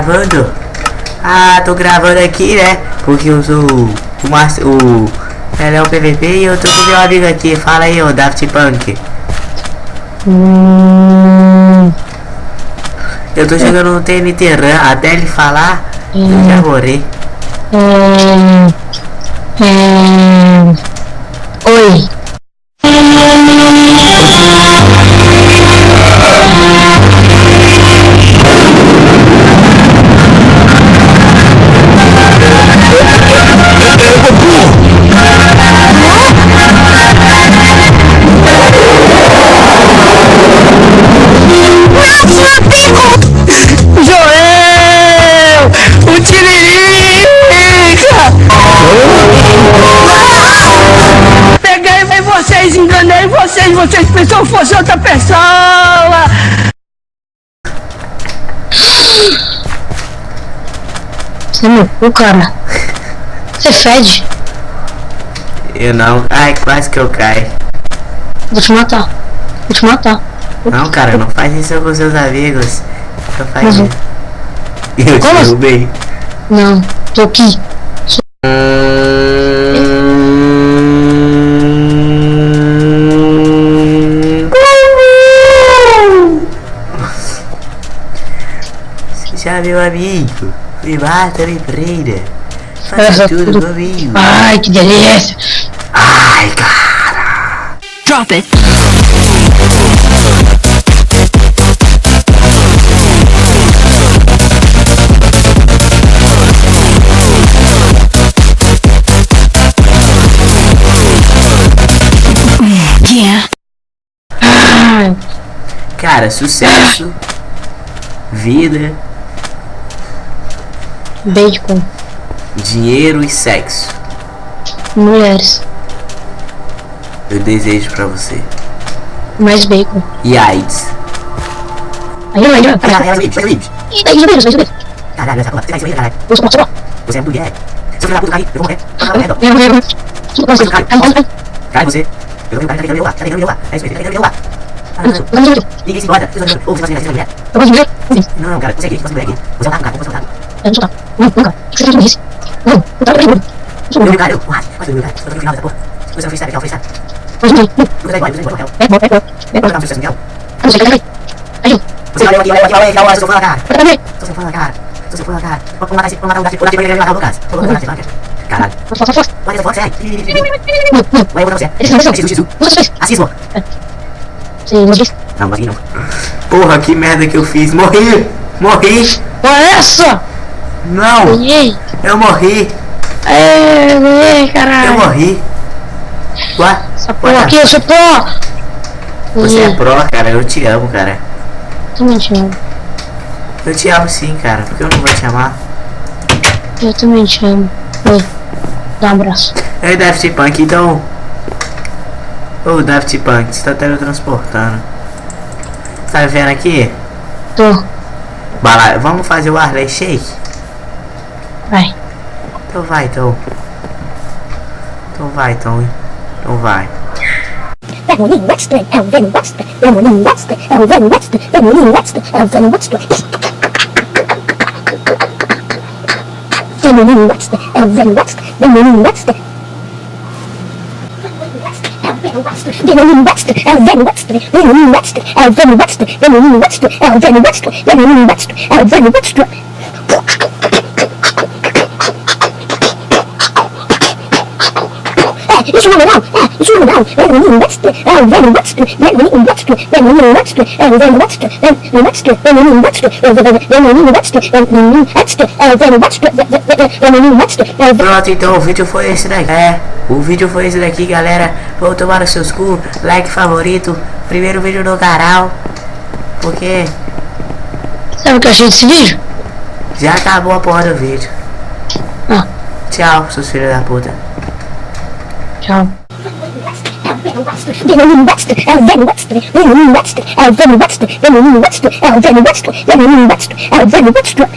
Gravando? Ah, tô gravando aqui, né? Porque eu sou o Leão PVP e eu tô com meu amigo aqui. Fala aí, ô Daft Punk. Eu tô jogando no TNT Run, até ele falar, eu já morri. Oi. Joel! O Tiririca! Peguei vocês, enganei vocês pensam que fosse outra pessoa! Você é meu cu, cara. Você fede. Eu não. Ai, quase que eu caio. Vou te matar. Vou te matar. Não, cara, não faz isso com seus amigos. Não faz Uhum. isso. Eu te Como assim? derrubei. Não, tô aqui. Você já meu amigo. Me mata, me prenda. Faça tudo comigo. Ai, que delícia. Ai, cara. Drop it! Yeah! Ai, Cara, sucesso. Vida, bacon. dinheiro e sexo. Mulheres. Eu desejo pra você. Mais bacon. E AIDS. Aí, aí, aí. Caralho, E daí, já veio. caralho, essa porra, você vai ser caralho. Eu sou uma Você é mulher. Seu filho da puta, eu vou morrer. Caralho, você. Eu não quero meu lá, cadê meu lá? É isso mesmo, cadê meu lá? Ninguém se importa, ou você vai ser mulher. Não, cara, você é gay, você é mulher gay. Você é um cara, você é um cara. Meu cara, eu, quase meu cara. Eu tô no final dessa porra. Você não fez sabe, fez sabe. Você é igual, papel. Você tá no sucesso, Miguel. Você valeu aqui, eu sou fã da cara. Sou fã da cara. Sou fã da cara. Vou matar o Daft Punk, ele vai matar o Lucas. Vou matar o Daft Punk. Caralho. Vai, eu vou, sai. Vai, eu vou você. Jesus. Assismo. Não, mas não. Porra, que merda que eu fiz. Morri. Olha essa! Não, Ganhei! eu morri. Ganhei, Eu caralho! morri. Ué? Essa porra aqui, eu sou pró! Você é pró, cara. Eu te amo, cara. Também te amo. Eu te amo sim, cara. Por que eu não vou te amar? Eu também te amo. Oi, dá um abraço. Ei, Daft Punk, então. Ô, Daft Punk, você tá teletransportando. Tá vendo aqui? Tô, Vamos fazer o Harley Shake? vai. Então vai, então. Então vai. Demolin Webster, Elvin Webster, Demolin Webster, Elvin Webster, Demolin Webster, Elvin Webster. Demolin Webster, Elvin Webster, Demolin Webster. Demolin Webster, Elvin Webster, Demolin Webster, Elvin Webster, Demolin Webster, Elvin Webster, Demolin Webster, Elvin Webster. Isso não é legal, Demolin Webster, Elvin Webster, Demolin Webster, Demolin Webster, Elvin Webster, Demolin Webster, Demolin Webster, Demolin Webster, Demolin Webster, Elvin Webster, Demolin Webster, Pronto, então o vídeo foi esse daqui. O vídeo foi esse daqui, galera. Vou tomar os seus cu, like favorito, primeiro vídeo do canal. Porque Sabe o que eu achei desse vídeo? já acabou a porra do vídeo. Ah, Tchau, seus filhos da puta. tchau. Demolin Webster, Elvin Webster, Demolin Webster, Elvin Webster, Demolin Webster, Elvin Webster, Demolin Webster, Elvin Webster.